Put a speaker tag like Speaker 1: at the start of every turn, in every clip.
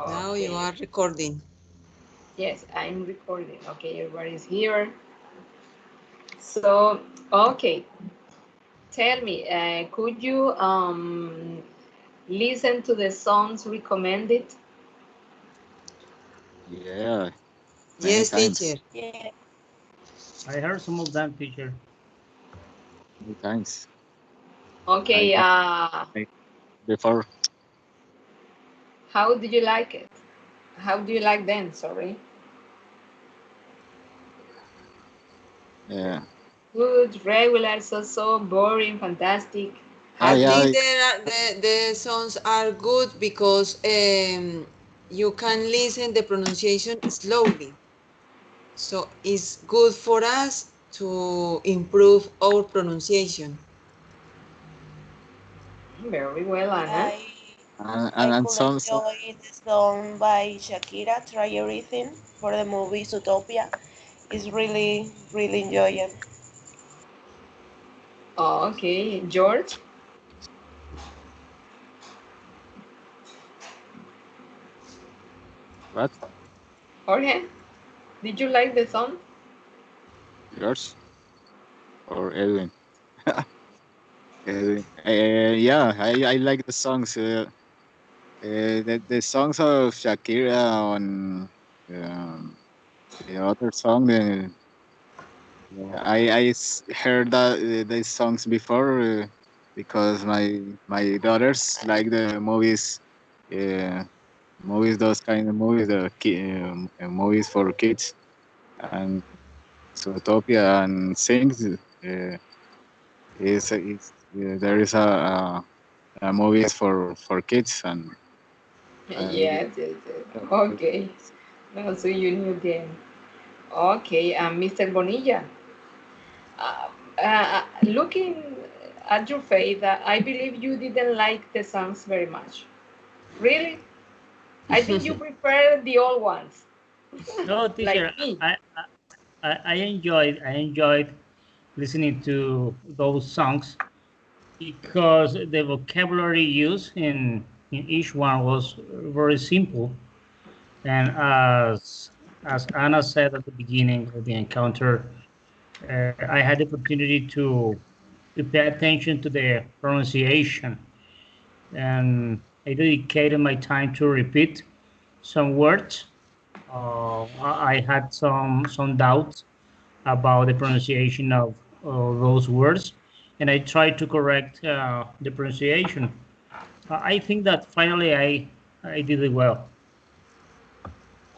Speaker 1: Now you
Speaker 2: Okay.
Speaker 1: are recording.
Speaker 2: Yes, I'm recording. Okay, everybody's here. So, okay, tell me, could you listen to the songs recommended?
Speaker 3: Yeah, many
Speaker 1: Yes, teacher.
Speaker 3: times.
Speaker 4: Yeah,
Speaker 5: I heard some of them, teacher.
Speaker 3: Many times. I
Speaker 2: Okay,
Speaker 3: have like before.
Speaker 2: how did you like it? How do you like them? Sorry.
Speaker 3: Yeah.
Speaker 2: Good, regular, so boring, fantastic,
Speaker 3: Ah,
Speaker 1: I
Speaker 3: yeah.
Speaker 1: think
Speaker 2: happy.
Speaker 1: there are, the songs are good because you can listen the pronunciation slowly. So it's good for us to improve our pronunciation.
Speaker 2: Very well, Anna.
Speaker 4: I
Speaker 3: And,
Speaker 4: I
Speaker 3: and
Speaker 4: could
Speaker 3: some
Speaker 4: enjoy the song by Shakira, Try Everything, for the movie Zootopia. It's really enjoyable.
Speaker 2: Okay, George,
Speaker 3: what?
Speaker 2: Jorge, did you like the song?
Speaker 3: Yours or Edwin? Edwin. Yeah, I like the songs. The songs of Shakira on the other song. Heard that these songs before because my daughters like the movies. Uh, Movies, those kind of movies, movies for kids, and Zootopia and Things. There is a movies for kids, and
Speaker 2: Yes, yes, yes. Okay. Now, so you knew them. Okay, Mr. Bonilla, uh, looking at your face, I believe you didn't like the songs very much. Really? I think you prefer the old ones,
Speaker 5: No,
Speaker 2: like
Speaker 5: teacher,
Speaker 2: me.
Speaker 5: I enjoyed listening to those songs because the vocabulary used in each one was very simple. And as Anna said at the beginning of the encounter, I had the opportunity to pay attention to the pronunciation, and I dedicated my time to repeat some words. I had some doubts about the pronunciation of those words, and I tried to correct the pronunciation. I think that finally I did it well.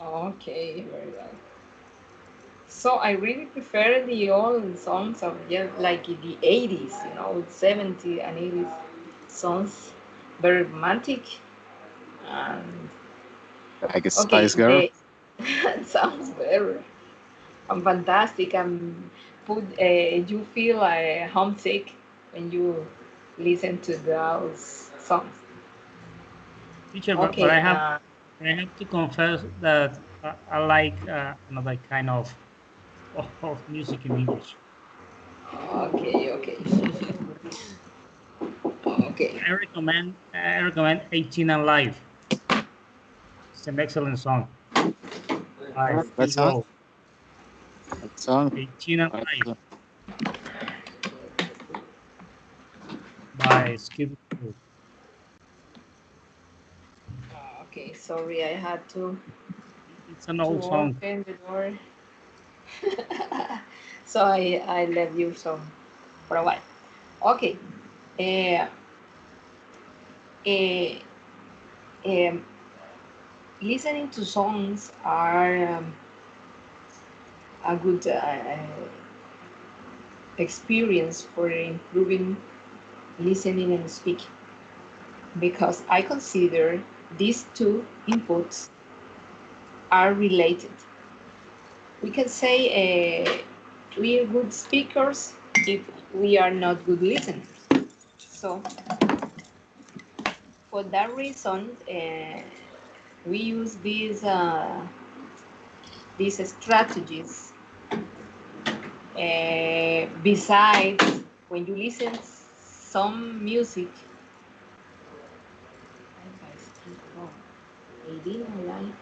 Speaker 2: Okay, very well. So I really prefer the old songs of just like in the 80s, 70s and 80s songs, very romantic. And
Speaker 3: like a
Speaker 2: okay,
Speaker 3: Spice Girl.
Speaker 2: the sounds very fantastic. And you feel homesick when you listen to those songs.
Speaker 5: Teacher, but
Speaker 2: Okay,
Speaker 5: I have to confess that I like another kind of music in English.
Speaker 2: okay, okay, okay.
Speaker 5: I recommend 18 and Live. It's an excellent song by
Speaker 3: What
Speaker 5: Skid
Speaker 3: song?
Speaker 5: Row.
Speaker 3: What song?
Speaker 5: 18 and
Speaker 3: What
Speaker 5: Live
Speaker 3: song?
Speaker 5: by Skid Row.
Speaker 2: Okay, sorry, I had
Speaker 5: It's an
Speaker 2: to
Speaker 5: old song.
Speaker 2: open the door. So I left you so for a while. Okay. Uh, uh, um, Listening to songs are a good experience for improving listening and speaking because I consider these two inputs are related. We can say we are good speakers if we are not good listeners. So for that reason, we use these strategies. Besides, when you listen some music, 18 online.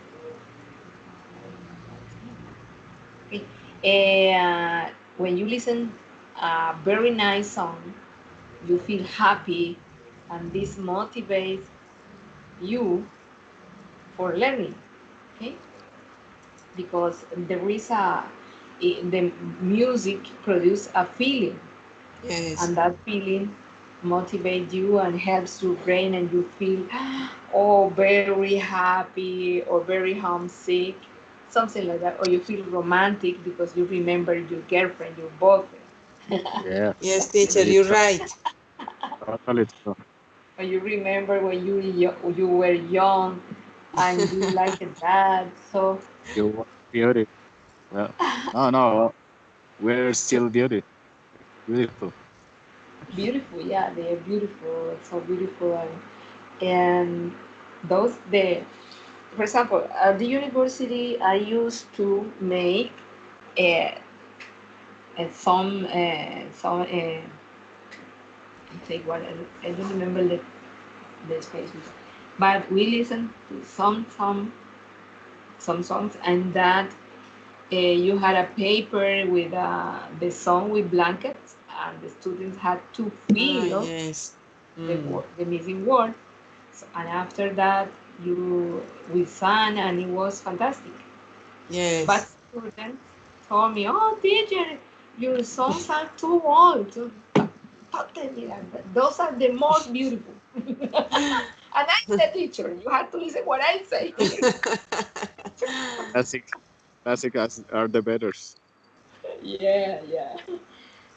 Speaker 2: Okay. When you listen a very nice song, you feel happy, and this motivates you for learning. Okay, because there is the music produce a feeling,
Speaker 1: Yes.
Speaker 2: and that feeling motivates you and helps your brain, and you feel oh very happy or very homesick, something like that, or you feel romantic because you remember your girlfriend, your boyfriend,
Speaker 3: Yeah,
Speaker 1: Yes, teacher,
Speaker 3: very
Speaker 1: you're right.
Speaker 3: totally true.
Speaker 2: or you remember when you were young and you like that. So
Speaker 3: You were beauty. Well, no, no, we're still beauty. Beautiful.
Speaker 2: beautiful, yeah, they are beautiful, so beautiful, and those the for example, at the university, I used to make uh, I take what I don't remember the spaces, but we listened to some songs, and that you had a paper with the song with blankets, and the students had to
Speaker 1: Ah,
Speaker 2: feel
Speaker 1: yes. Mm.
Speaker 2: the missing word. So, and after that, we sang, and it was fantastic. But
Speaker 1: Yes.
Speaker 2: students told me, "Oh, teacher, your songs are too old." Don't tell me that. Those are the most beautiful. And I'm the teacher. You have to listen what I say.
Speaker 3: Classic, classic are the betters.
Speaker 2: Yeah, yeah.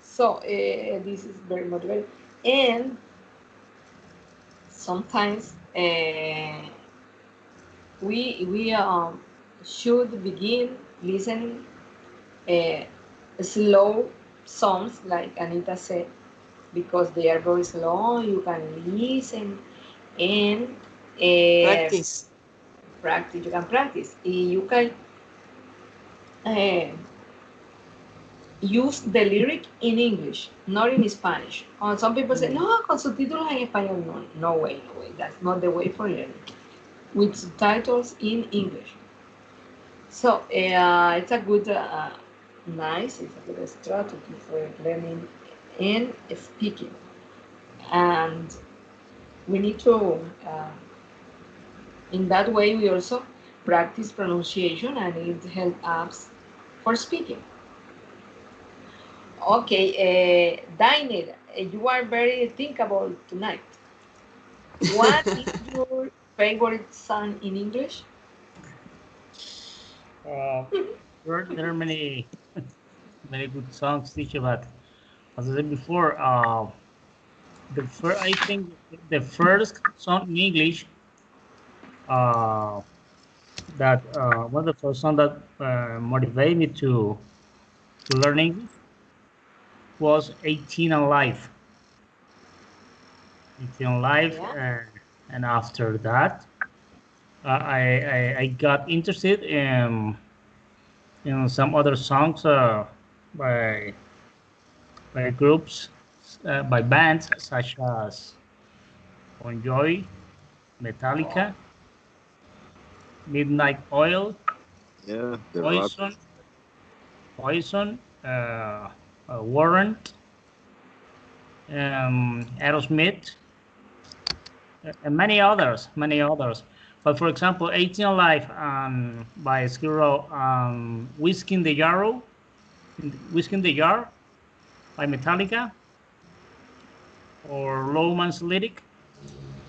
Speaker 2: So this is very motivating. And sometimes we should begin listening uh, slow songs, like Anita said, because they are very slow. You can listen and uh,
Speaker 1: Practice.
Speaker 2: practice. You can practice. You can uh, use the lyric in English, not in Spanish. Some people say,
Speaker 1: Mm.
Speaker 2: no, con subtítulos en español. No, no way, no way. That's not the way for learning. With subtitles in English. So it's a good, it's a good strategy for learning and speaking. And we need to, in that way, we also practice pronunciation, and it helps us for speaking. Okay, Daniel, you are very thinkable tonight. What is your favorite song in English?
Speaker 5: Uh, there are many good songs, teacher, but as I said before, I think the first song in English, uh, that one of the first song that motivated me to learn English was 18 Alive. 18 Alive,
Speaker 2: Yeah.
Speaker 5: and after that, I got interested in some other songs by by groups, by bands such as Bon Jovi,
Speaker 2: Oh,
Speaker 5: Metallica, Midnight Oil,
Speaker 3: Yeah, the rock.
Speaker 5: Poison, Poison, Warrant, Aerosmith, and many others. But for example, 18 Alive by Skid Row, Whiskey in the Jar, Whiskey in the Jar by Metallica, or Lowman's Lyric.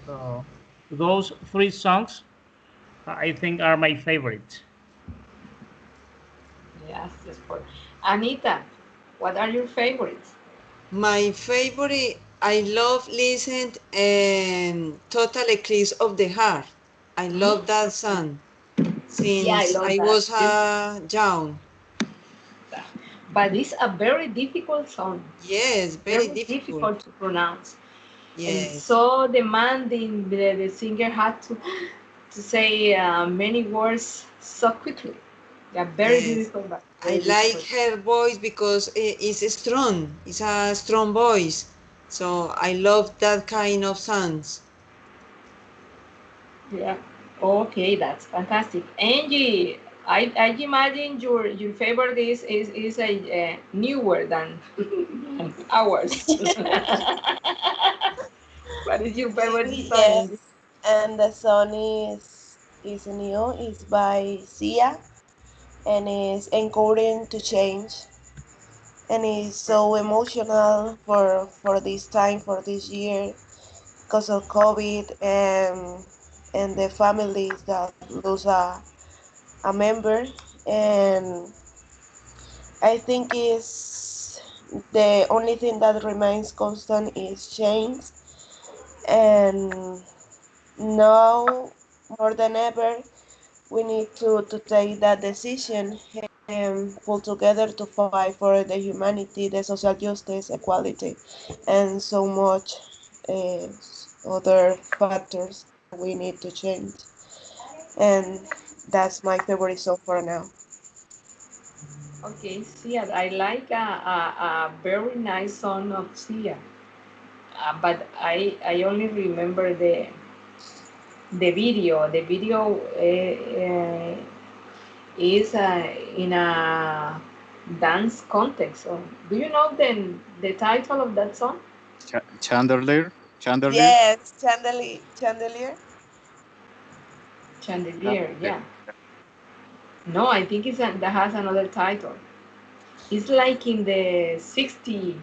Speaker 5: So those three songs I think are my favorite.
Speaker 2: yes, yes. For Anita, what are your favorites?
Speaker 1: My favorite, I love listened Total Eclipse of the Heart. I
Speaker 2: Hmm?
Speaker 1: love that song
Speaker 2: Yeah, I
Speaker 1: since
Speaker 2: love
Speaker 1: I
Speaker 2: that.
Speaker 1: was young.
Speaker 2: But it's a very difficult song,
Speaker 1: Yes, very
Speaker 2: very
Speaker 1: difficult.
Speaker 2: difficult to pronounce, and
Speaker 1: Yes,
Speaker 2: so demanding. The singer had to say many words so quickly. Yeah, very
Speaker 1: yes.
Speaker 2: beautiful, but
Speaker 1: I
Speaker 2: very
Speaker 1: like
Speaker 2: difficult.
Speaker 1: her voice because it's strong. It's a strong voice. So I love that kind of songs.
Speaker 2: Yeah. Okay, that's fantastic. Angie, I imagine your favorite is a newer than ours. What is your favorite
Speaker 4: Maybe
Speaker 2: song, Angie?
Speaker 4: yes. And the song is new. It's by Sia and is encouraging to change. And it's so emotional for this time for this year because of COVID and the families that lose a member. And I think is the only thing that remains constant is change. And now more than ever, we need to take that decision and pull together to fight for the humanity, the social justice, equality, and so much uh, other factors that we need to change. And that's my favorite song for now.
Speaker 2: Okay, Sia, I like a very nice song of Sia, but I only remember the video. The video is in a dance context. So, do you know the title of that song?
Speaker 3: Chandelier, Chandelier,
Speaker 4: Yes, chandelier, chandelier.
Speaker 2: Chandelier.
Speaker 3: Chandelier.
Speaker 2: Yeah. No, I think that has another title. It's like in the 60s,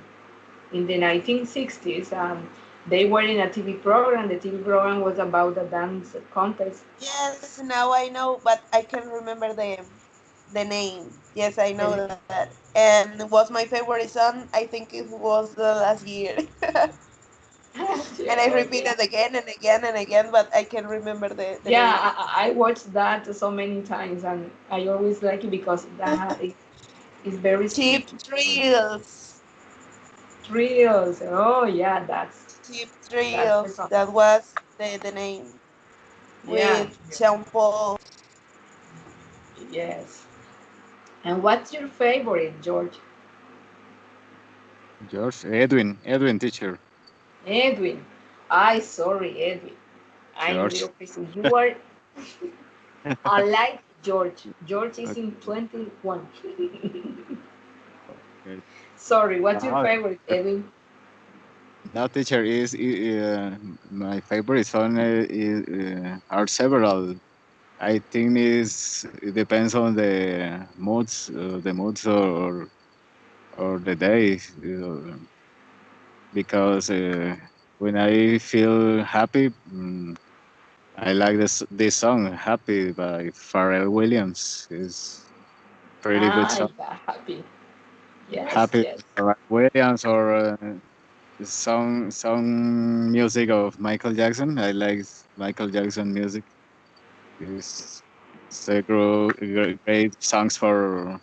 Speaker 2: in the 1960s. They were in a TV program. The TV program was about a dance contest.
Speaker 4: Yes, now I know, but I can remember the name. Yes, I know
Speaker 2: The-
Speaker 4: that. And was my favorite song. I think it was the last year. And I
Speaker 2: yeah,
Speaker 4: repeat
Speaker 2: okay.
Speaker 4: it again and again and again, but I can remember the
Speaker 2: Yeah,
Speaker 4: name.
Speaker 2: I watched that so many times, and I always like it because it's very
Speaker 4: Cheap
Speaker 2: sticky.
Speaker 4: Thrills.
Speaker 2: Thrills. Oh yeah,
Speaker 4: Cheap
Speaker 2: that's the
Speaker 4: Thrills.
Speaker 2: song.
Speaker 4: That was the name.
Speaker 2: Yeah.
Speaker 4: With Sean Paul.
Speaker 2: Yes. And what's your favorite, George?
Speaker 3: George, Edwin teacher,
Speaker 2: Edwin. I sorry, Edwin. I'm a
Speaker 3: George.
Speaker 2: little crazy. You are unlike George. George is in 21.
Speaker 3: Okay.
Speaker 2: Sorry, what's your
Speaker 3: Now,
Speaker 2: favorite, Edwin?
Speaker 3: now teacher is my favorite song are several. I think it depends on the moods or the day, because when I feel happy, I like this song "Happy" by Pharrell Williams. It's pretty good
Speaker 2: Ah,
Speaker 3: song.
Speaker 2: yeah, happy. Yes,
Speaker 3: "Happy"
Speaker 2: yes.
Speaker 3: by Pharrell Williams or song music of Michael Jackson. I like Michael Jackson music. It's a great songs for,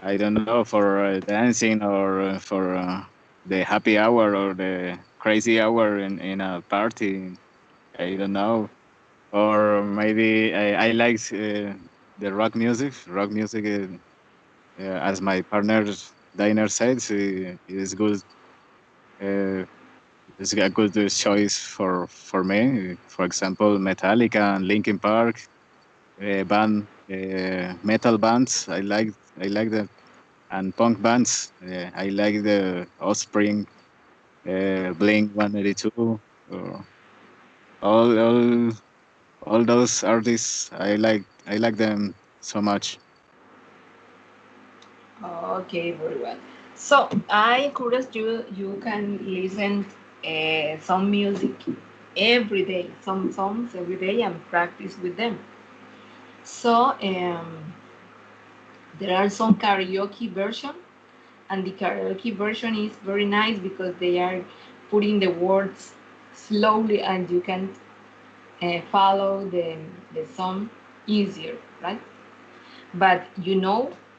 Speaker 3: I don't know, for dancing or for the happy hour or the crazy hour in a party. I don't know. Or maybe I like the rock music. Rock music, as my partner Diner says, is good. Uh, it's a good choice for me. For example, Metallica and Linkin Park, metal bands. I like them, and punk bands. I like the Offspring, Blink 182, or all all those artists. I like them so much.
Speaker 2: Okay, very well. So I encourage you can listen some music every day, some songs every day, and practice with them. So there are some karaoke version, and the karaoke version is very nice because they are putting the words slowly, and you can follow the song easier, right? But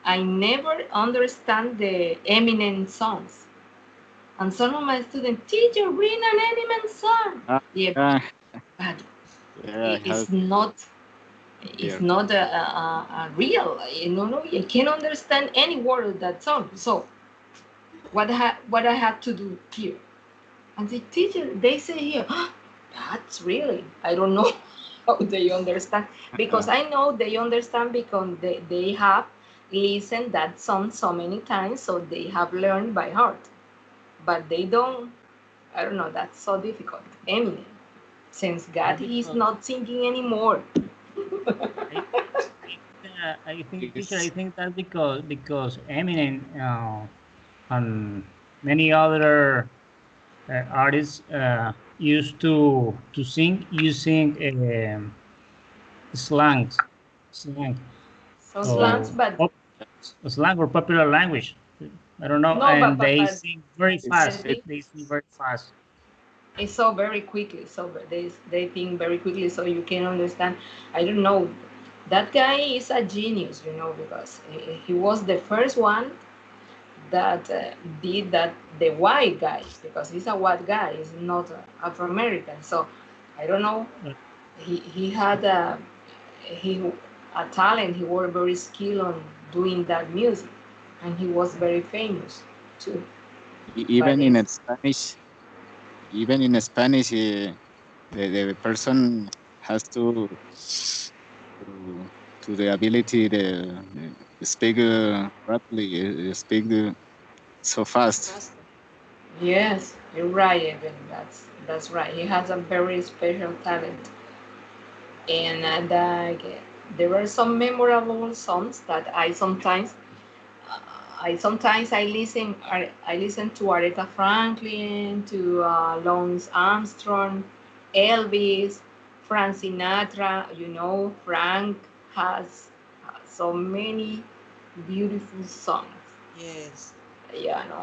Speaker 2: I never understand the Eminem songs. And some of my students, teacher, read an Eminem song.
Speaker 3: Ah,
Speaker 2: Yeah,
Speaker 3: yeah,
Speaker 2: but
Speaker 3: yeah, I have
Speaker 2: it's not it's
Speaker 3: here.
Speaker 2: not a real. No, I can't understand any word of that song. So what I have to do here? And the teacher, they say here, "Ah, that's really I don't know." how they understand, because I know they understand because they have listened that song so many times, so they have learned by heart. But they don't, I don't know, that's so difficult. Eminem, since God he's
Speaker 5: Because
Speaker 2: not singing anymore.
Speaker 5: I I think, teacher, I
Speaker 3: It's
Speaker 5: think that because Eminem and many other artists used to sing using slangs, slang,
Speaker 2: So
Speaker 3: yeah.
Speaker 2: slangs,
Speaker 5: so
Speaker 2: but
Speaker 5: slang or popular language. I don't know,
Speaker 2: no,
Speaker 5: and they
Speaker 2: but
Speaker 5: sing very
Speaker 3: It's
Speaker 2: the
Speaker 5: fast.
Speaker 2: thing
Speaker 5: They sing very fast.
Speaker 2: is so very quickly, so they think very quickly, so you can understand. I don't know. That guy is a genius, because he was the first one that did that, the white guy, because he's a white guy, he's not Afro American. So I don't know.
Speaker 5: But,
Speaker 2: He had he a talent. He was very skilled on doing that music, and he was very famous too. But
Speaker 3: even in Spanish, even in Spanish, the person has to, to the ability to speak rapidly, speak so fast.
Speaker 1: Faster.
Speaker 2: yes, you're right, Evan. That's right. He has a very special talent, and there are some memorable songs that I listen. I listen to Aretha Franklin, to Louis Armstrong, Elvis, Frank Sinatra. Frank has so many beautiful songs.
Speaker 1: Yes.
Speaker 2: Yeah, no,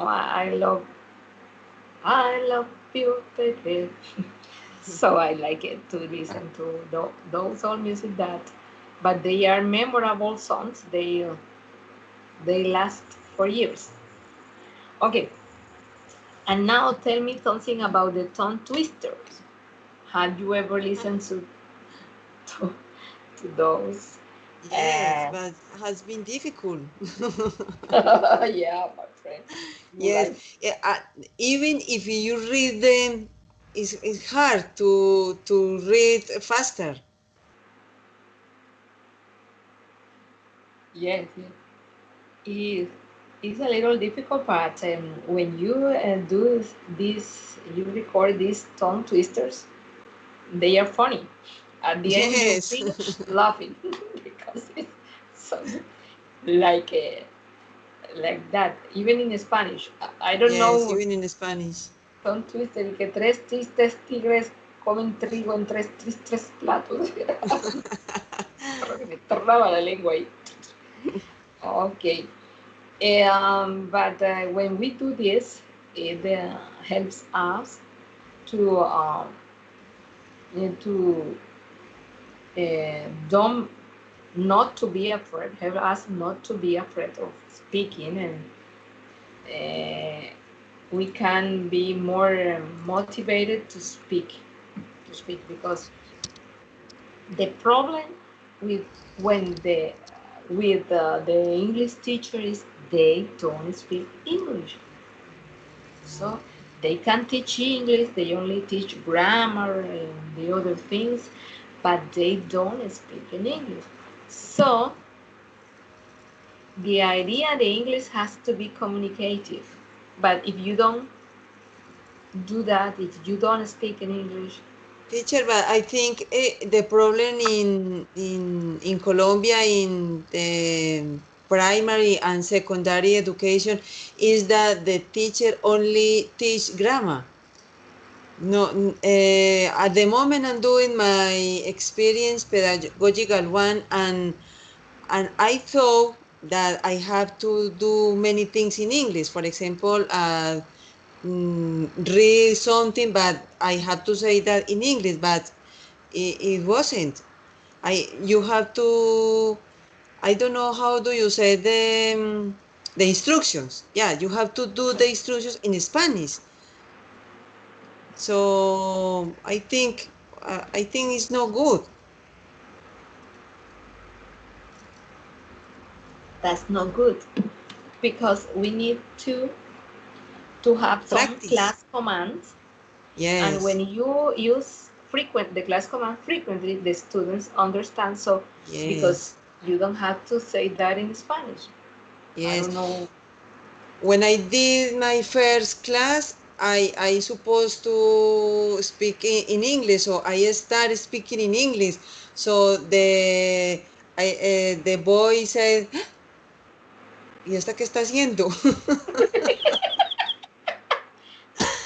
Speaker 2: I love you, baby. So I like it to listen to those old music but they are memorable songs. They last for years. Okay, and now tell me something about the tongue twisters. Have you ever listened to, to those?
Speaker 1: Yes,
Speaker 2: Uh,
Speaker 1: but has been difficult.
Speaker 2: yeah, my friend. You
Speaker 1: Yes,
Speaker 2: like
Speaker 1: yeah, even if you read them, it's hard to read faster.
Speaker 2: yes, yes. It, it's a little difficult, but when you do this, you record these tongue twisters. They are funny. At the end, you
Speaker 1: Yes.
Speaker 2: finish laughing because it's so like that. Even in Spanish, I don't
Speaker 1: Yes,
Speaker 2: know.
Speaker 1: even in Spanish.
Speaker 2: Son twister y que tres tristes tigres comen trigo en tres tristes platos. Me tornaba la lengua ahí. Okay. But when we do this, it helps us to to don't not to be afraid. Help us not to be afraid of speaking, and uh, we can be more motivated to speak because the problem with when the English teacher is they don't speak English. So they can teach English, they only teach grammar and the other things, but they don't speak in English. So the idea the English has to be communicative. But if you don't do that, if you don't speak in English,
Speaker 1: Teacher, but I think the problem in Colombia in the primary and secondary education is that the teacher only teach grammar. No, at the moment I'm doing my experience pedagogical one, and I thought that I have to do many things in English. For example, read something, but I have to say that in English, but it wasn't. You have to. I don't know how do you say the instructions. Yeah, you have to do the instructions in Spanish. So I think it's not good.
Speaker 2: that's not good because we need to have some
Speaker 1: Practice.
Speaker 2: class commands. And
Speaker 1: Yes.
Speaker 2: when you use the class command frequently, the students understand. So because
Speaker 1: Yes.
Speaker 2: you don't have to say that in Spanish. I
Speaker 1: Yes.
Speaker 2: don't know.
Speaker 1: When I did my first class, I supposed to speak in English, so I started speaking in English. So the boy said, "Ah, ¿y esta qué está haciendo?"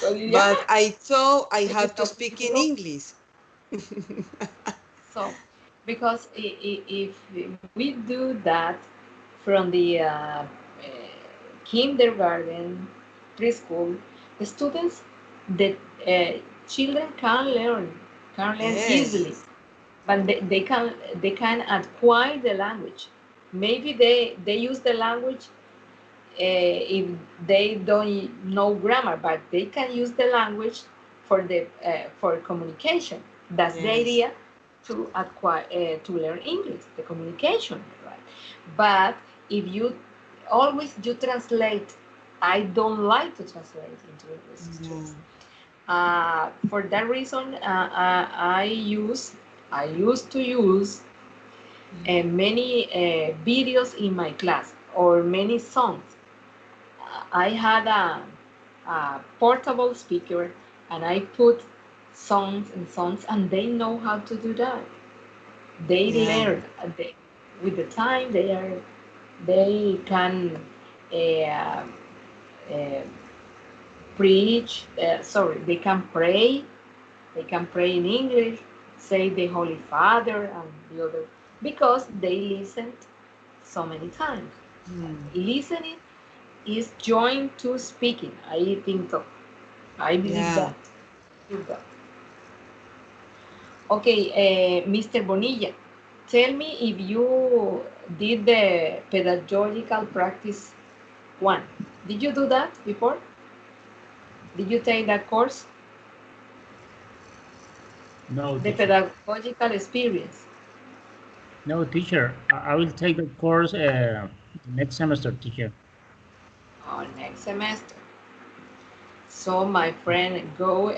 Speaker 2: So
Speaker 1: But
Speaker 2: yeah,
Speaker 1: I thought I
Speaker 2: it is
Speaker 1: have to
Speaker 2: no
Speaker 1: speak
Speaker 2: big
Speaker 1: in
Speaker 2: deal.
Speaker 1: English.
Speaker 2: So because if we do that from the kindergarten, preschool, the students, the children can learn easily,
Speaker 1: Yes,
Speaker 2: but they can acquire the language. Maybe they use the language if they don't know grammar, but they can use the language for communication. That's the
Speaker 1: yes.
Speaker 2: idea to acquire to learn English, the communication, right? But if you translate, I don't like to translate into English straight.
Speaker 1: No.
Speaker 2: For that reason, I used to use many videos in my class or many songs. I had a portable speaker and I put songs and songs, and they know how to do that. They
Speaker 1: Yeah.
Speaker 2: learn. With the time, they can uh, uh, preach. Sorry, they can pray. They can pray in English, say the Holy Father and the other, because they listened so many times.
Speaker 1: Hmm.
Speaker 2: Listening is joined to speaking. I think so. I believe
Speaker 1: Yeah.
Speaker 2: that. Believe that. Okay, Mr. Bonilla, tell me if you did the pedagogical practice one. Did you do that before? Did you take that course?
Speaker 5: No,
Speaker 2: The
Speaker 5: teacher.
Speaker 2: pedagogical experience
Speaker 5: No, teacher. I will take the course next semester, teacher.
Speaker 2: on next semester. So, my friend, go.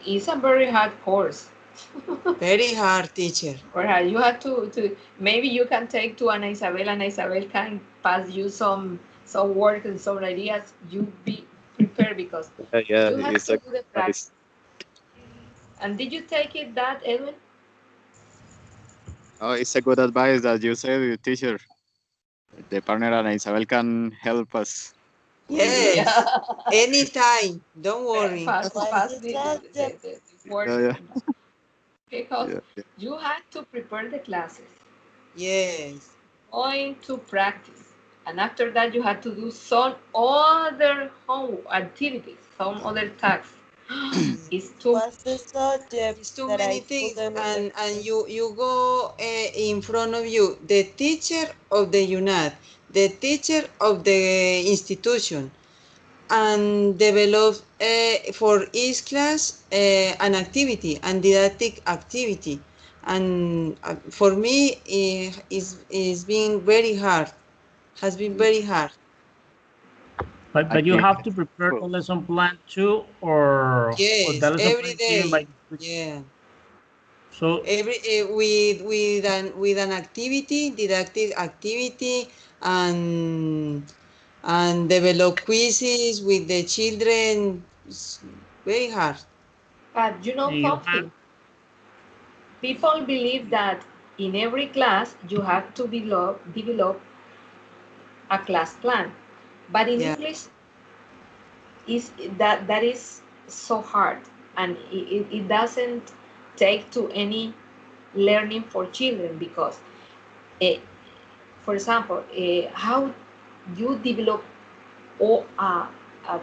Speaker 2: It's a very hard course.
Speaker 1: Very hard, teacher.
Speaker 2: Right, you have to maybe you can take to Ana Isabel. Ana Isabel can pass you some work and some ideas. You be prepared because
Speaker 3: Yeah,
Speaker 2: you have
Speaker 3: it's
Speaker 2: to
Speaker 3: a
Speaker 2: do the
Speaker 3: advice.
Speaker 2: practice. And did you take it that, Edwin?
Speaker 3: Oh, it's a good advice that you said, teacher. The partner and Isabel can help us.
Speaker 1: Yes.
Speaker 2: Yeah.
Speaker 1: Anytime. Don't worry.
Speaker 4: Why
Speaker 2: Pass
Speaker 4: you
Speaker 2: the, the,
Speaker 4: said
Speaker 2: the,
Speaker 4: that?
Speaker 2: the, the work
Speaker 3: Yeah, yeah,
Speaker 2: because
Speaker 3: yeah, yeah.
Speaker 2: you had to prepare the classes,
Speaker 1: Yes.
Speaker 2: going to practice, and after that you had to do some other home activities, some other tasks.
Speaker 1: Mm.
Speaker 2: It's too
Speaker 4: What's the subject
Speaker 1: It's too
Speaker 4: that
Speaker 1: many
Speaker 4: I
Speaker 1: things,
Speaker 4: couldn't
Speaker 1: and
Speaker 4: understand?
Speaker 1: you go in front of you the teacher of the unit, the teacher of the institution, and develop for each class an activity and didactic activity. And for me, it's been very hard. Has been very hard.
Speaker 5: But you have
Speaker 3: Activity.
Speaker 5: to prepare the
Speaker 3: Well,
Speaker 5: lesson plan too, or the
Speaker 1: Yes,
Speaker 5: lesson
Speaker 1: every
Speaker 5: plan is given by
Speaker 1: day.
Speaker 5: the teacher.
Speaker 1: Yeah.
Speaker 5: So
Speaker 1: Every with an activity, didactic activity, and develop quizzes with the children. It's very hard.
Speaker 2: But you know
Speaker 5: you have
Speaker 2: something? People believe that in every class you have to develop a class plan. But in
Speaker 1: Yeah.
Speaker 2: English, is that is so hard, and it doesn't take to any learning for children because, uh, for example, how you develop a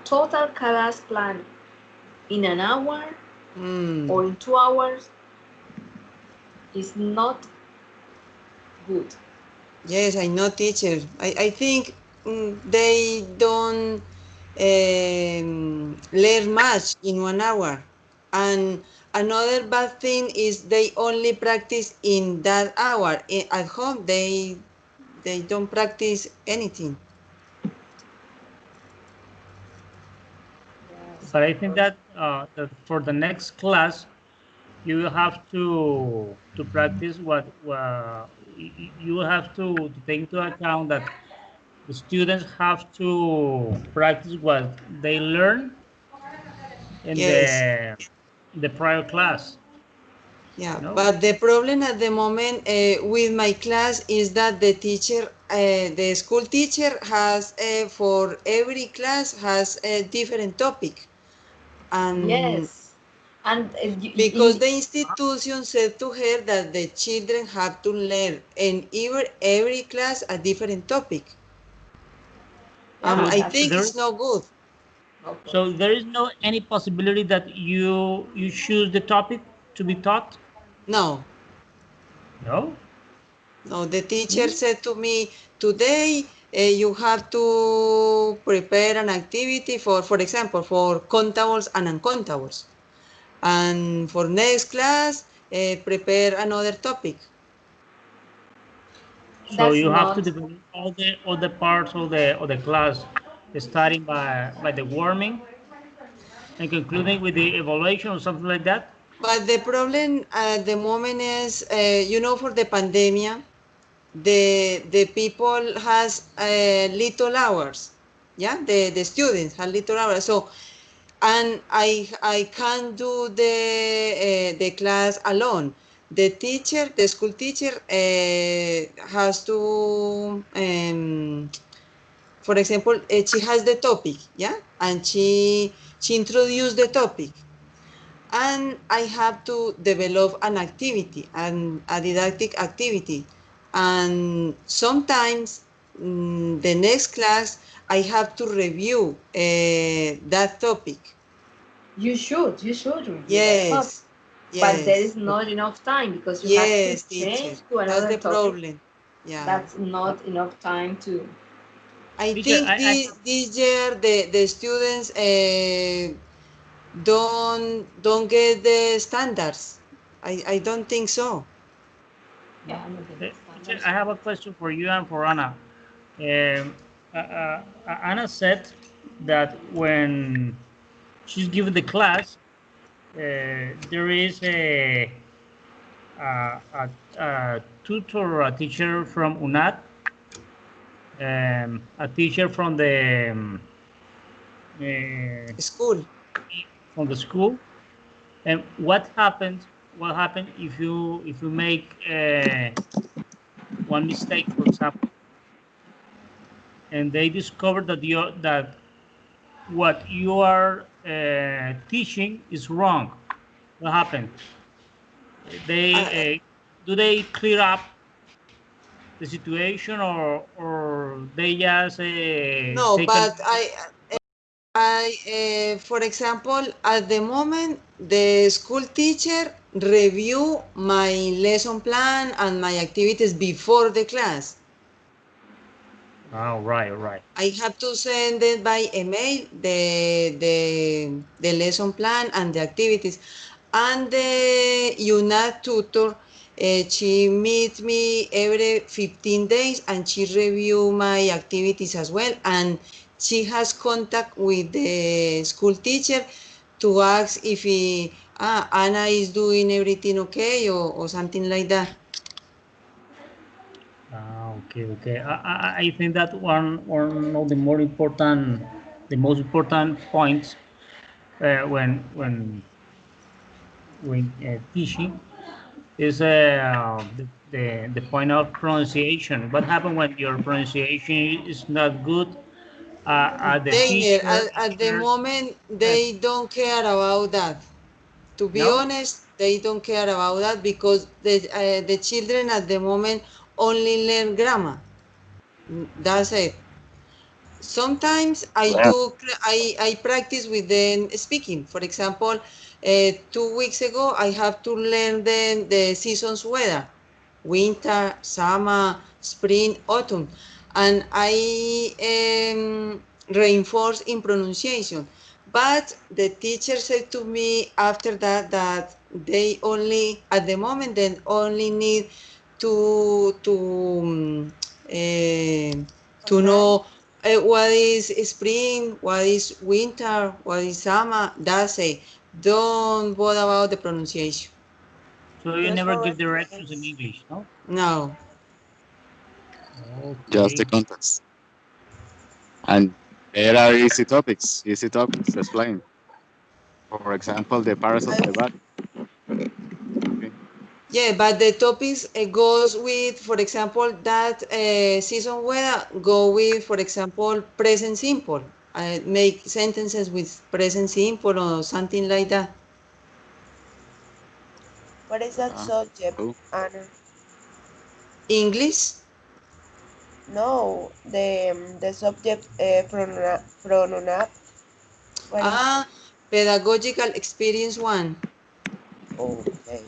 Speaker 2: total class plan in an hour
Speaker 1: Mm.
Speaker 2: or in 2 hours is not good.
Speaker 1: Yes, I know, teacher. I think they don't learn much in 1 hour. And another bad thing is they only practice in that hour. At home, they don't practice anything.
Speaker 2: Yes,
Speaker 5: but
Speaker 2: of
Speaker 5: I think
Speaker 2: course.
Speaker 5: that that for the next class you have to practice what you have to take into account that the students have to practice what they learn in
Speaker 1: Yes.
Speaker 5: the prior class.
Speaker 1: Yeah,
Speaker 5: No.
Speaker 1: but the problem at the moment with my class is that the teacher, the school teacher has for every class has a different topic, and
Speaker 2: Yes, and
Speaker 1: because the institution said to her that the children have to learn in every class a different topic.
Speaker 2: yeah,
Speaker 5: So
Speaker 1: I
Speaker 2: that's
Speaker 1: think
Speaker 5: there
Speaker 1: it's not good.
Speaker 2: no
Speaker 5: so
Speaker 2: problem.
Speaker 5: there is no any possibility that you choose the topic to be taught.
Speaker 1: No,
Speaker 5: No.
Speaker 1: no, the teacher
Speaker 2: Hmm?
Speaker 1: said to me, today you have to prepare an activity for example, for countables and uncountables. And for next class, prepare another topic.
Speaker 5: So
Speaker 2: That's
Speaker 5: you have to
Speaker 2: not.
Speaker 5: develop all the parts of the class, starting by the warming and concluding with the evaluation or something like that.
Speaker 1: But the problem at the moment is, for the pandemic, the people has little hours. Yeah, the students have little hours. So, and I can't do the class alone. The school teacher has to, for example, she has the topic, yeah, and she introduced the topic, and I have to develop an activity and a didactic activity. And sometimes the next class I have to review that topic.
Speaker 2: You should review that topic,
Speaker 1: Yes,
Speaker 2: but there is
Speaker 1: yes,
Speaker 2: not enough time because you have to
Speaker 1: yes, teacher.
Speaker 2: change to
Speaker 1: That's
Speaker 2: another
Speaker 1: the
Speaker 2: topic.
Speaker 1: problem. Yeah.
Speaker 2: That's not enough time to.
Speaker 1: I
Speaker 5: Teacher,
Speaker 1: think this year the students don't get the standards. I don't think so.
Speaker 2: Yeah, I'm not getting
Speaker 5: teacher,
Speaker 2: standards.
Speaker 5: I have a question for you and for Anna. Anna said that when she's given the class, there is a tutor or a teacher from UNAT, a teacher uh,
Speaker 1: School.
Speaker 5: from the school. And what happens? What happened if you make one mistake, for example, and they discover that what you are teaching is wrong? What happened?
Speaker 1: Uh,
Speaker 5: They do they clear up the situation, or they just
Speaker 1: no,
Speaker 5: take a
Speaker 1: but for example, at the moment, the school teacher review my lesson plan and my activities before the class.
Speaker 5: oh, right, right.
Speaker 1: I have to send it by email the lesson plan and the activities. And the UNAT tutor, she meets me every 15 days and she review my activities as well. And she has contact with the school teacher to ask if Anna is doing everything okay or something like that.
Speaker 5: Ah, okay, okay. I think that one of the the most important points when teaching is the point of pronunciation. What happens when your pronunciation is not good? The
Speaker 1: Dainer,
Speaker 5: teacher
Speaker 1: at the
Speaker 5: hears
Speaker 1: moment,
Speaker 5: that.
Speaker 1: they don't care about that. To be
Speaker 5: No.
Speaker 1: honest, they don't care about that because the children at the moment only learn grammar. That's it. Sometimes I practice with them speaking. For example, 2 weeks ago, I have to learn the seasons weather, winter, summer, spring, autumn, and I reinforce in pronunciation. But the teacher said to me after that they only, at the moment, they only need to to um, eh, to know
Speaker 4: Memorize.
Speaker 1: What is spring? What is winter? What is summer? That's it. Don't bother about the pronunciation.
Speaker 5: So you
Speaker 4: Just
Speaker 5: never
Speaker 4: for
Speaker 5: give directions in
Speaker 4: reference.
Speaker 5: English, no?
Speaker 1: No.
Speaker 3: Just the
Speaker 5: Okay.
Speaker 3: context. And there are easy topics to explain. For example, the powers of
Speaker 4: I
Speaker 3: the body. Okay.
Speaker 1: Yeah, but the topics goes with, for example, that season weather go with, for example, present simple. Make sentences with present simple or something like that.
Speaker 4: What is that
Speaker 3: Uh,
Speaker 4: subject,
Speaker 3: cool.
Speaker 4: Anna?
Speaker 1: English.
Speaker 4: No, the subject pronoun. What is
Speaker 1: Ah, pedagogical experience one.
Speaker 4: okay?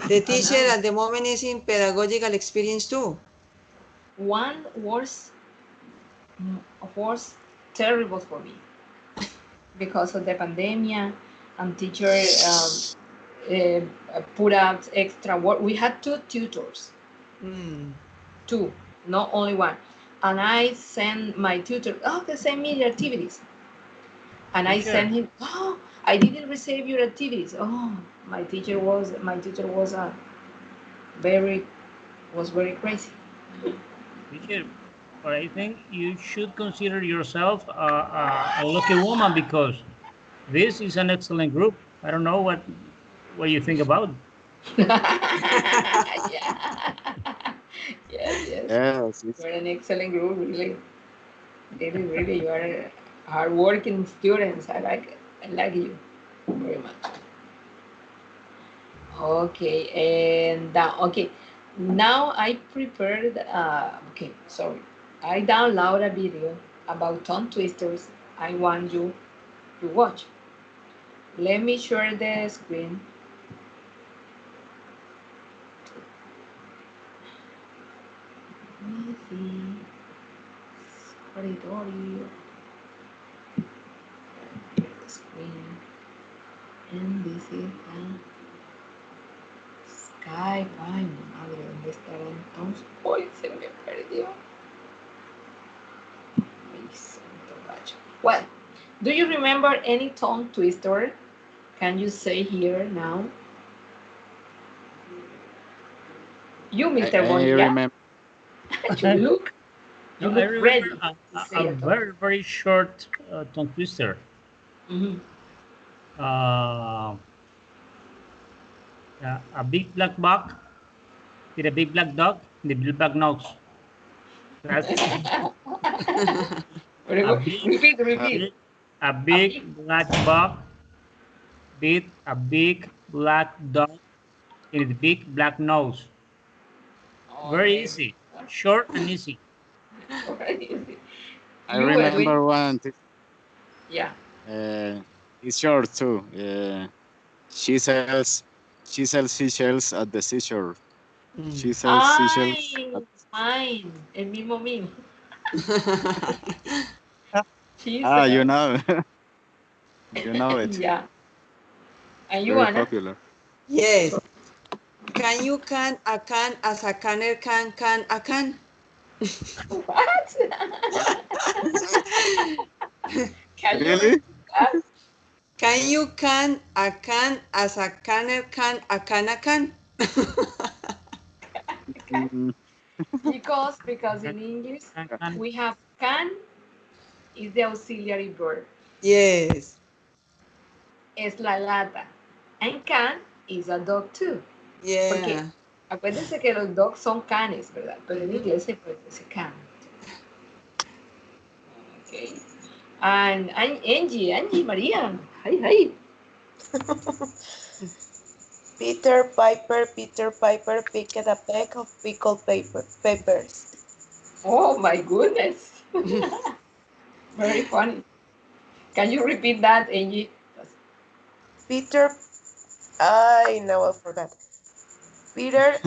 Speaker 1: The
Speaker 2: And
Speaker 1: teacher at the moment is in pedagogical experience too.
Speaker 2: one was terrible for me because of the pandemic and teacher put out extra work. We had two tutors,
Speaker 1: Mm.
Speaker 2: two, not only one. And I sent my tutor, oh, they send me the activities. And I
Speaker 5: Teacher,
Speaker 2: sent him, oh, I didn't receive your activities. Oh, my teacher was very very crazy.
Speaker 5: teacher, but I think you should consider yourself a lucky woman because this is an excellent group. I don't know what you think about it.
Speaker 2: Yeah. Yes, yes.
Speaker 3: Yes,
Speaker 2: You're an excellent group, really. Really, really. You are hardworking students. I like it. I like you very much. Okay, and okay. Now I prepared, okay, sorry. I download a video about tongue twisters I want you to watch. Let me share the screen. Let me see. Sorry, sorry. Share the screen. And this is Skype. Ay, mi madre, ¿dónde estará entonces? Hoy se me perdió. Ay, santo rayo. Well, do you remember any tongue twister? Can you say here now? You, Mr.
Speaker 3: I
Speaker 2: Bonilla,
Speaker 3: remember.
Speaker 2: you look,
Speaker 5: No,
Speaker 2: you
Speaker 5: I
Speaker 2: look
Speaker 5: remember
Speaker 2: ready to
Speaker 5: a
Speaker 2: say a tongue.
Speaker 5: very, very short tongue twister.
Speaker 2: Mhm.
Speaker 5: Uh, a big black bug with a big black dog and the big black nose. That's
Speaker 2: Very
Speaker 5: a
Speaker 2: good.
Speaker 5: big,
Speaker 2: Repeat,
Speaker 3: Uh,
Speaker 2: repeat.
Speaker 5: big, a
Speaker 2: A big.
Speaker 5: big black bug with a big black dog and a big black nose. Very
Speaker 2: Okay.
Speaker 5: easy, short and easy.
Speaker 3: I
Speaker 2: You and we.
Speaker 3: remember one.
Speaker 2: Yeah.
Speaker 3: Uh, it's short too. She sells she sells seashells at the seashore.
Speaker 1: Mm.
Speaker 3: She sells seashells at
Speaker 2: Ay, mine. El mismo mío. She
Speaker 3: ah, you
Speaker 2: said.
Speaker 3: know. You know it.
Speaker 2: Yeah. And you,
Speaker 3: Very
Speaker 2: Anna?
Speaker 3: popular.
Speaker 1: Yes. Can you can as a canner can a can?
Speaker 2: What? Can you
Speaker 3: Really?
Speaker 2: repeat that?
Speaker 1: Can you can as a canner can a can a can?
Speaker 3: Mm,
Speaker 2: Because in English we have can is the auxiliary verb.
Speaker 1: Yes.
Speaker 2: Es la lata. And can is a dog too. Porque
Speaker 1: Yeah.
Speaker 2: acuérdense que los dogs son canes, ¿verdad? Pero en
Speaker 1: Mhm.
Speaker 2: inglés se puede decir can. Okay. And Angie María. Hi, hi.
Speaker 4: Peter Piper picked a peck of pickled peppers.
Speaker 2: Oh my goodness. Very funny. Can you repeat that, Angie?
Speaker 4: Peter, I now I forgot. Peter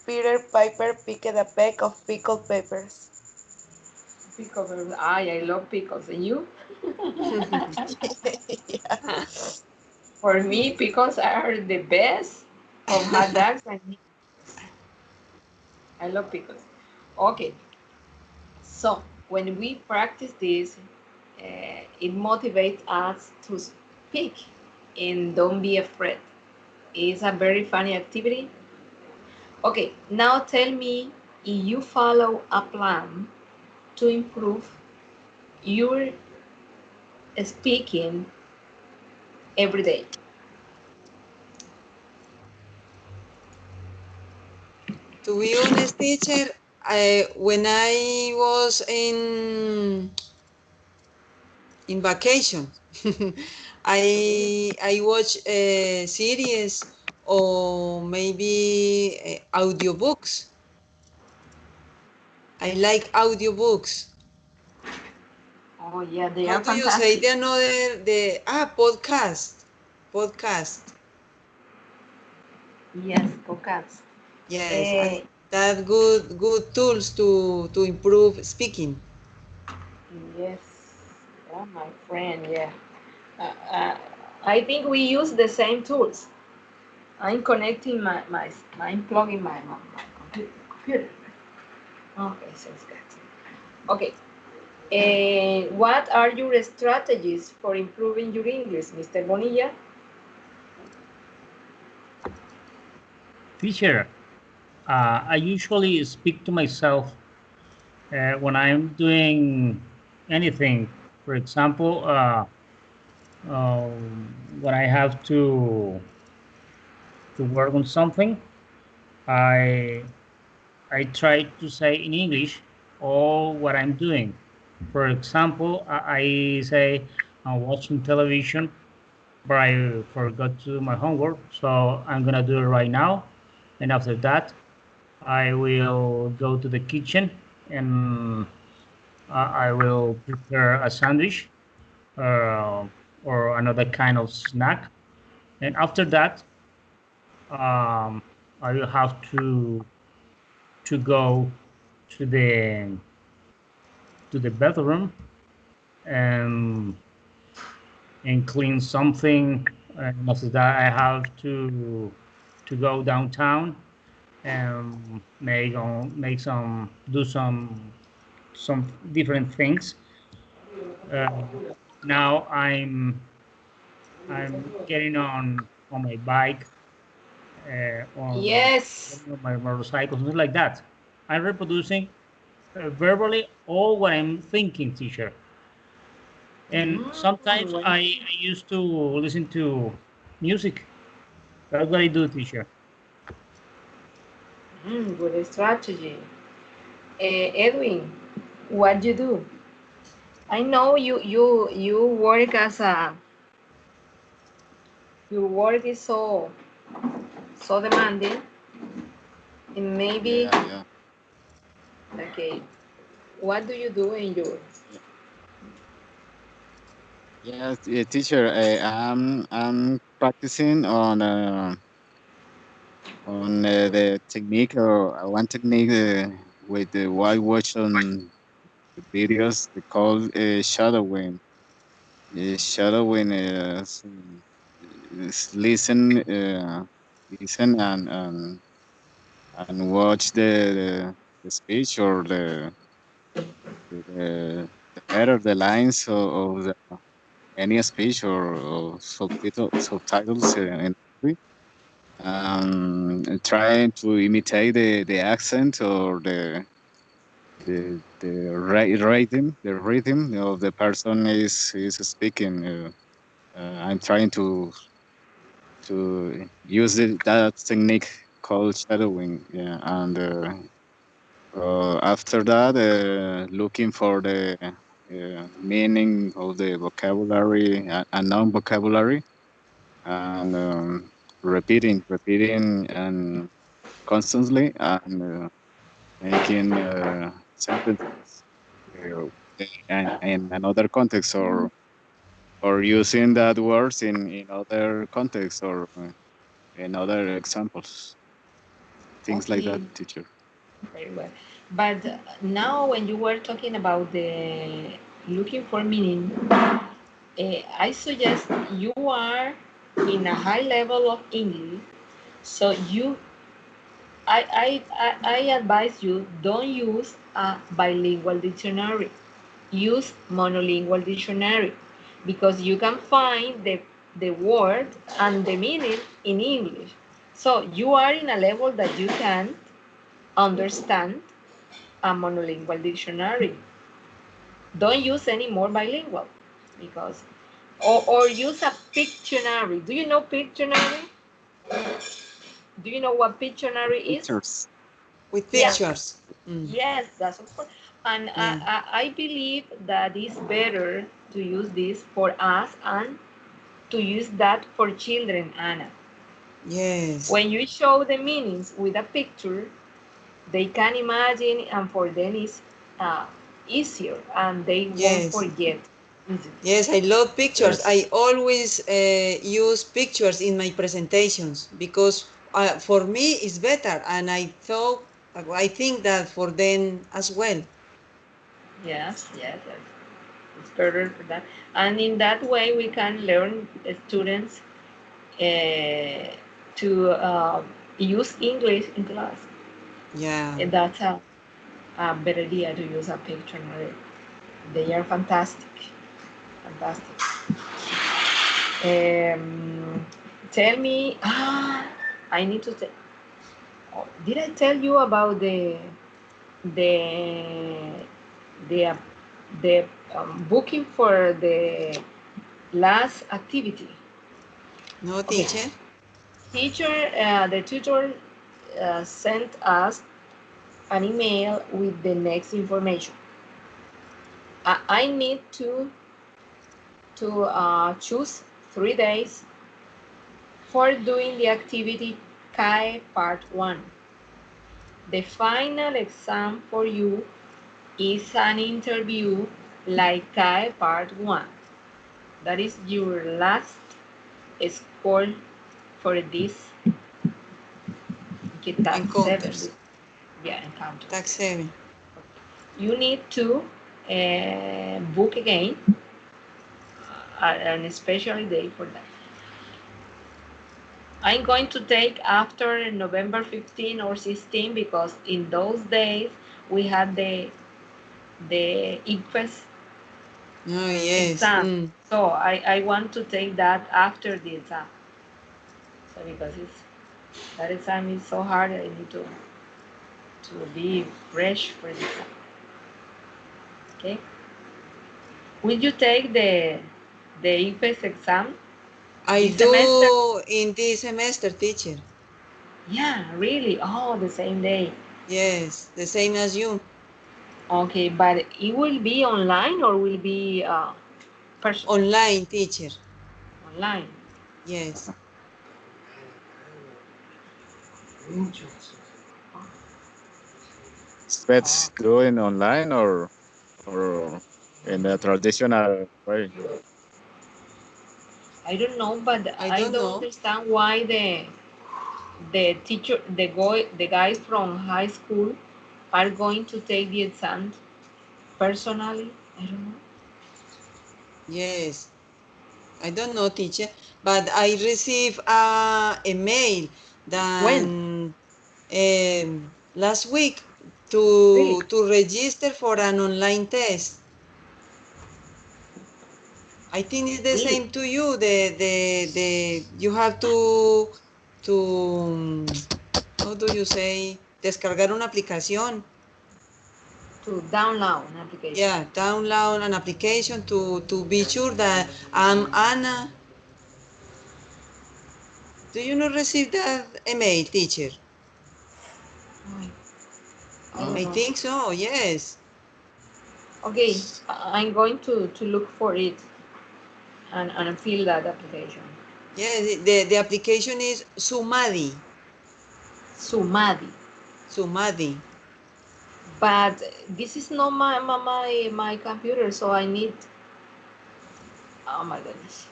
Speaker 4: Peter Piper picked a peck of pickled peppers.
Speaker 2: Pickles. I love pickles. And you?
Speaker 4: Yeah.
Speaker 2: For me, pickles are the best of hot dogs and I love pickles. Okay, so when we practice this, it motivates us to speak and don't be afraid. It's a very funny activity. Okay, now tell me if you follow a plan to improve your speaking every day.
Speaker 1: To be honest, teacher, when I was in vacation, I watch series or maybe audiobooks. I like audiobooks.
Speaker 2: Oh yeah, they
Speaker 1: How
Speaker 2: are
Speaker 1: do you say
Speaker 2: fantastic.
Speaker 1: the another the podcast?
Speaker 2: Yes, podcasts.
Speaker 1: Yes,
Speaker 2: Uh,
Speaker 1: that good tools to improve speaking.
Speaker 2: yes, yeah, my friend. Yeah, uh, uh, I think we use the same tools. I'm connecting I'm plugging my computer. Okay, sounds good. Okay. What are your strategies for improving your English, Mr. Bonilla?
Speaker 5: Teacher, I usually speak to myself when I'm doing anything. For example, when I have to work on something, I I try to say in English all what I'm doing. For example, I say I'm watching television, but I forgot to do my homework, so I'm gonna do it right now. And after that, I will go to the kitchen and I will prepare a sandwich uh, or another kind of snack. And after that, um, I will have to go to the bathroom and and clean something. And after that, I have to go downtown and make some do some different things. Uh, Now I'm getting on my bike on
Speaker 2: Yes.
Speaker 5: my motorcycle, something like that. I'm reproducing verbally all what I'm thinking, teacher. And sometimes
Speaker 2: Well,
Speaker 5: I used to listen to music. That's what I do, teacher.
Speaker 2: good strategy. Edwin, what you do? I know you work as a your work is so demanding, and maybe
Speaker 3: Yeah, yeah.
Speaker 2: okay. What do you do in your?
Speaker 3: Yeah. Yes, teacher. I'm practicing on the technique or one technique with the while watch on the videos. They call shadowing. Shadowing is listen and watch the speech or the head of the lines of any speech or subtitles in movie. Trying to imitate the accent or the rhythm of the person is speaking. I'm trying to use that technique called shadowing. Yeah, and after that, looking for the meaning of the vocabulary and non-vocabulary, and repeating, and constantly, and making sentences in another context, or using that words in other contexts, or in other examples, things like that,
Speaker 2: Okay,
Speaker 3: teacher.
Speaker 2: very well. But now, when you were talking about the looking for meaning, I suggest you are in a high level of English, so you I advise you, don't use a bilingual dictionary. Use monolingual dictionary because you can find the word and the meaning in English. So you are in a level that you can understand a monolingual dictionary. Don't use any more bilingual because or use a Pictionary. Do you know Pictionary? Do you know what Pictionary is?
Speaker 3: Pictures.
Speaker 1: With
Speaker 2: Yeah.
Speaker 1: pictures.
Speaker 2: Yes, that's of course. And
Speaker 1: Yeah.
Speaker 2: I believe that it's better to use this for us and to use that for children, Anna.
Speaker 1: Yes.
Speaker 2: When you show the meanings with a picture, they can imagine, and for them it's uh, easier, and they won't
Speaker 1: Yes.
Speaker 2: forget easily.
Speaker 1: Yes, I love pictures.
Speaker 3: Yes.
Speaker 1: I always use pictures in my presentations because for me it's better, and I think that for them as well.
Speaker 2: Yes, yes, yes. It's better for that. And in that way, we can learn students to use English in class.
Speaker 1: Yeah.
Speaker 2: And that's a better idea to use a Pictionary. They are fantastic. Fantastic. Um, tell me, I need to tell. Oh, did I tell you about the the the booking for the last activity?
Speaker 1: No,
Speaker 2: Okay,
Speaker 1: teacher.
Speaker 2: the tutor sent us an email with the next information. I need to choose 3 days for doing the activity CAE Part 1. The final exam for you is an interview like CAE Part 1. That is your last score for this tag 7.
Speaker 1: Encounters.
Speaker 2: Yeah, encounter.
Speaker 1: Tag 7.
Speaker 2: You need to book again an special day for that. I'm going to take after November 15 or 16 because in those days we had the ICFES
Speaker 1: Oh, yes.
Speaker 2: exam. So I want to take that after the exam. So because that exam is so hard, I need to be fresh for the exam. Okay. Will you take the ICFES exam
Speaker 1: I
Speaker 2: this semester?
Speaker 1: do in this semester, teacher.
Speaker 2: Yeah, really. Oh, the same day.
Speaker 1: Yes, the same as you.
Speaker 2: Okay, but it will be online or will be personal?
Speaker 1: Online, teacher.
Speaker 2: Online.
Speaker 1: Yes.
Speaker 3: It's best
Speaker 2: Oh,
Speaker 3: doing online or in a traditional way.
Speaker 2: I don't know, but
Speaker 1: I
Speaker 2: I
Speaker 1: don't
Speaker 2: don't
Speaker 1: know.
Speaker 2: understand why the teacher, the guys from high school are going to take the exam personally. I don't know.
Speaker 1: Yes. I don't know, teacher, but I received a mail
Speaker 2: When?
Speaker 1: than last week
Speaker 2: Really?
Speaker 1: to register for an online test. I think it's the
Speaker 2: Really?
Speaker 1: same to you. The you have to how do you say descargar una aplicación.
Speaker 2: To download an application.
Speaker 1: Yeah, download an application to be sure that I'm Anna. Do you not receive that email, teacher?
Speaker 2: I, I don't
Speaker 1: I
Speaker 2: know.
Speaker 1: think so. Yes.
Speaker 2: Okay, I'm going to look for it and fill that application.
Speaker 1: Yes. The application is Sumadi.
Speaker 2: Sumadi.
Speaker 1: Sumadi.
Speaker 2: But this is not my computer, so I need. Oh my goodness.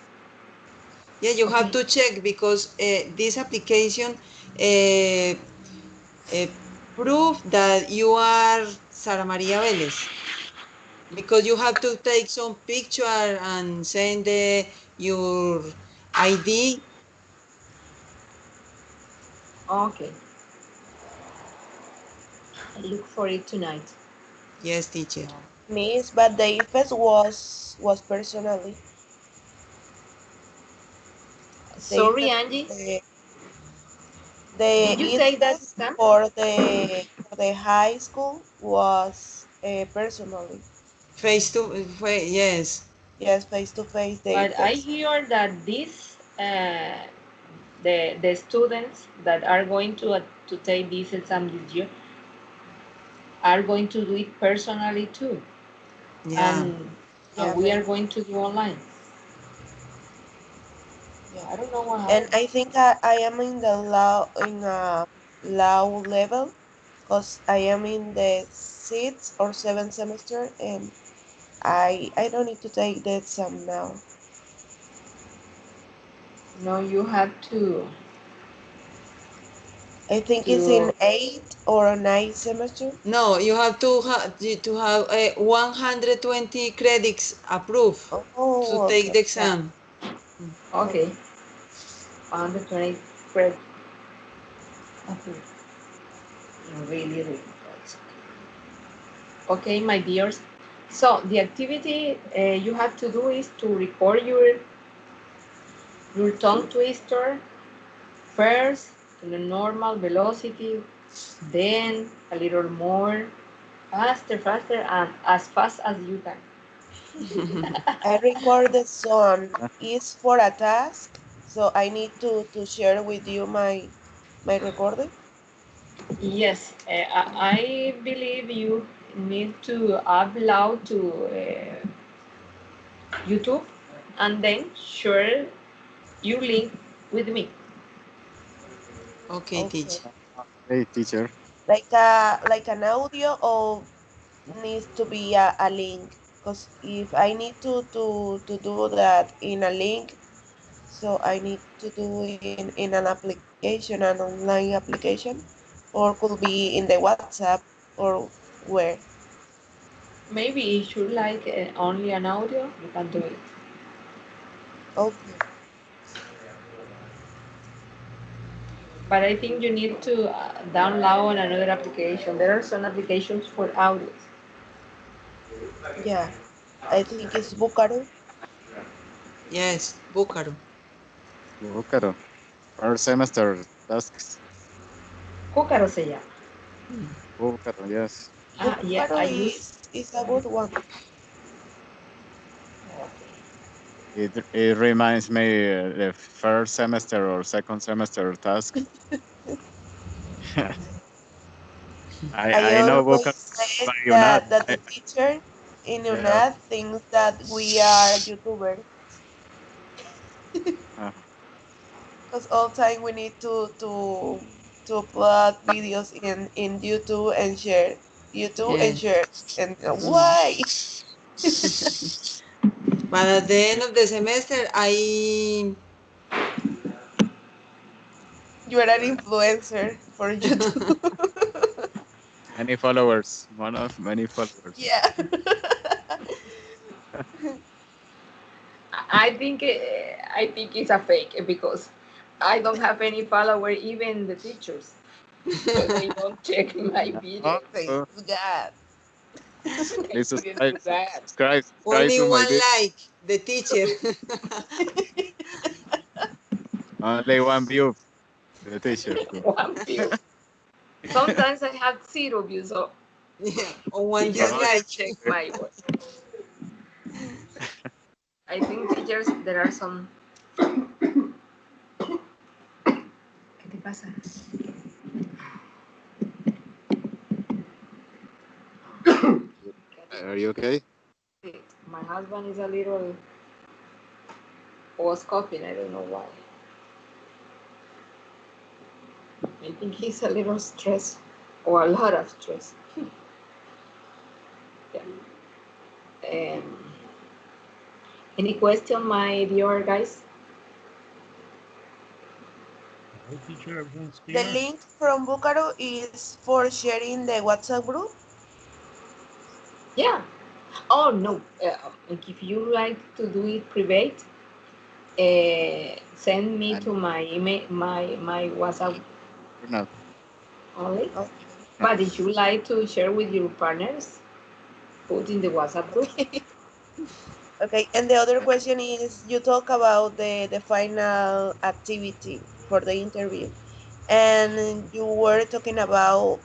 Speaker 1: Yeah, you have
Speaker 2: Okay.
Speaker 1: to check because this application uh, uh, prove that you are Sara Maria Vélez because you have to take some picture and send your ID.
Speaker 2: Okay. I look for it tonight.
Speaker 1: Yes, teacher.
Speaker 4: Miss, but the IFES was personally. The
Speaker 2: Sorry,
Speaker 4: IFES,
Speaker 2: Angie.
Speaker 4: the
Speaker 2: Did you take that
Speaker 4: IFES
Speaker 2: exam?
Speaker 4: for the high school was personally.
Speaker 1: Face to face, yes.
Speaker 4: Yes, face to face the
Speaker 2: But I
Speaker 4: IFES.
Speaker 2: hear that these the students that are going to take this exam this year are going to do it personally too,
Speaker 1: Yeah.
Speaker 2: and
Speaker 4: Yeah,
Speaker 2: we are
Speaker 4: maybe.
Speaker 2: going to do online.
Speaker 4: Yeah.
Speaker 2: I don't know what
Speaker 4: And
Speaker 2: happened.
Speaker 4: I think I am in the low level because I am in the sixth or seventh semester and I don't need to take the exam now.
Speaker 2: No, you have
Speaker 4: I think it's in
Speaker 2: to
Speaker 4: eighth or ninth semester.
Speaker 1: No, you have to have 120 credits approved to
Speaker 4: Oh,
Speaker 1: take
Speaker 4: okay.
Speaker 1: the
Speaker 4: Yeah.
Speaker 1: exam.
Speaker 2: okay
Speaker 4: Okay.
Speaker 2: on the 20 credit. Okay, really, really. That's okay, my dears. So the activity you have to do is to record your tongue twister first in a normal velocity, then a little more, faster, faster, and as fast as you can.
Speaker 4: I record the song is for a task, so I need to share with you my recording.
Speaker 2: Yes, I believe you need to upload to YouTube and then share your link with me.
Speaker 1: Okay,
Speaker 4: Okay.
Speaker 1: teacher.
Speaker 3: Hey, teacher.
Speaker 4: Like an audio or needs to be a link because if I need to do that in a link, so I need to do in an application, an online application, or could be in the WhatsApp or where.
Speaker 2: Maybe if you like only an audio, you can do it.
Speaker 4: Okay.
Speaker 2: But I think you need to download another application. There are some applications for audios.
Speaker 4: Yeah. I think it's Bucaro.
Speaker 1: Yes, Búcaro.
Speaker 3: Búcaro. First semester tasks.
Speaker 2: Cúcaro se llama.
Speaker 3: Búcaro, yes.
Speaker 2: Yeah,
Speaker 4: Bucaro
Speaker 2: I use.
Speaker 4: is a good one.
Speaker 3: It reminds me the first semester or second semester task.
Speaker 4: I
Speaker 3: I know
Speaker 4: always
Speaker 3: Búcaro
Speaker 4: said
Speaker 3: by UNAD.
Speaker 4: that the teacher in
Speaker 3: Yeah.
Speaker 4: UNAD thinks that we are YouTubers.
Speaker 3: Uh,
Speaker 4: Because all time we need to upload videos in YouTube and share. YouTube and
Speaker 1: Yes.
Speaker 4: share. And
Speaker 1: Mm.
Speaker 4: why?
Speaker 1: But at the end of the semester, I
Speaker 4: You are an influencer for YouTube.
Speaker 3: many followers. One of many followers.
Speaker 4: Yeah.
Speaker 2: I think it's a fake because I don't have any follower, even the teachers. So they don't check my
Speaker 3: No,
Speaker 2: videos.
Speaker 4: Thank God.
Speaker 2: They
Speaker 3: please
Speaker 2: didn't do that.
Speaker 3: subscribe
Speaker 1: only
Speaker 3: to my
Speaker 1: one
Speaker 3: video.
Speaker 1: like the teacher.
Speaker 3: Only one view. The teacher.
Speaker 2: One view. Sometimes I have zero views, so
Speaker 1: Yeah, or one
Speaker 2: teachers
Speaker 3: Oh,
Speaker 2: didn't
Speaker 1: dislike.
Speaker 2: check my work. I think teachers, there are some. ¿Qué te pasa?
Speaker 3: are you okay?
Speaker 2: My husband is a little was coughing. I don't know why. I think he's a little stressed or a lot of stress. Yeah. Um, any question, my dear guys?
Speaker 5: No, teacher, everything's
Speaker 4: The
Speaker 5: clear.
Speaker 4: link from Bucaro is for sharing the WhatsApp group.
Speaker 2: Yeah. Oh no. If you like to do it private, send me
Speaker 3: And
Speaker 2: to my email, my WhatsApp
Speaker 3: or not?
Speaker 2: only.
Speaker 4: Okay.
Speaker 2: But if you like to share with your partners, put in the WhatsApp group.
Speaker 4: Okay. Okay, and the other question is you talk about the final activity for the interview, and you were talking about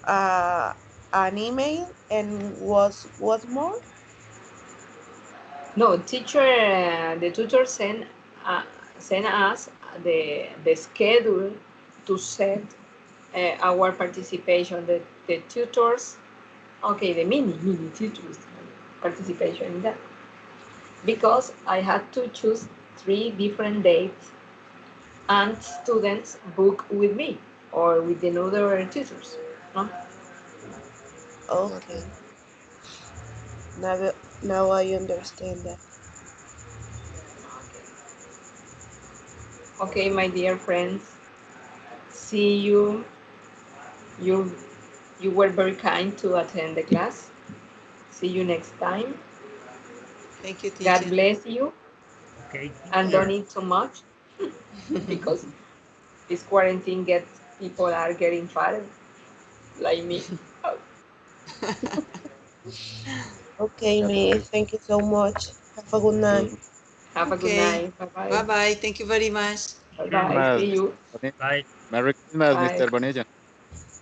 Speaker 4: an email and was more?
Speaker 2: No, the tutor send us the schedule to set our participation. The tutors, okay, the mini tutors participation in that, because I had to choose 3 different dates, and students book with me or with another tutors. No?
Speaker 3: Exactly.
Speaker 4: Okay, now now I understand that.
Speaker 2: Okay, my dear friends, see you. You you were very kind to attend the class. See you next time.
Speaker 1: Thank you,
Speaker 2: God
Speaker 1: teacher.
Speaker 2: bless you,
Speaker 5: Okay,
Speaker 2: and don't
Speaker 5: teacher.
Speaker 2: eat too much because this quarantine gets people are getting fat like me. Oh,
Speaker 4: Okay,
Speaker 3: Yeah,
Speaker 4: me,
Speaker 3: thank
Speaker 4: thank you so much. Have a good
Speaker 3: you.
Speaker 4: night.
Speaker 2: have a good
Speaker 1: Okay.
Speaker 2: night. Bye bye.
Speaker 1: Bye bye. Thank you very much.
Speaker 2: Bye
Speaker 5: Sure.
Speaker 2: bye.
Speaker 3: Christmas,
Speaker 2: See
Speaker 3: Mr.
Speaker 2: you.
Speaker 3: Bonilla.
Speaker 5: Bye.
Speaker 3: Merry Christmas,
Speaker 2: Bye.
Speaker 3: Mr. Bonilla.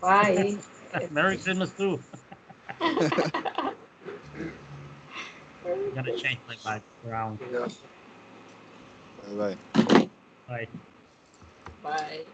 Speaker 2: Bye.
Speaker 5: Merry Christmas too. Gonna change my background.
Speaker 3: Bye bye.
Speaker 5: Bye.
Speaker 2: Bye.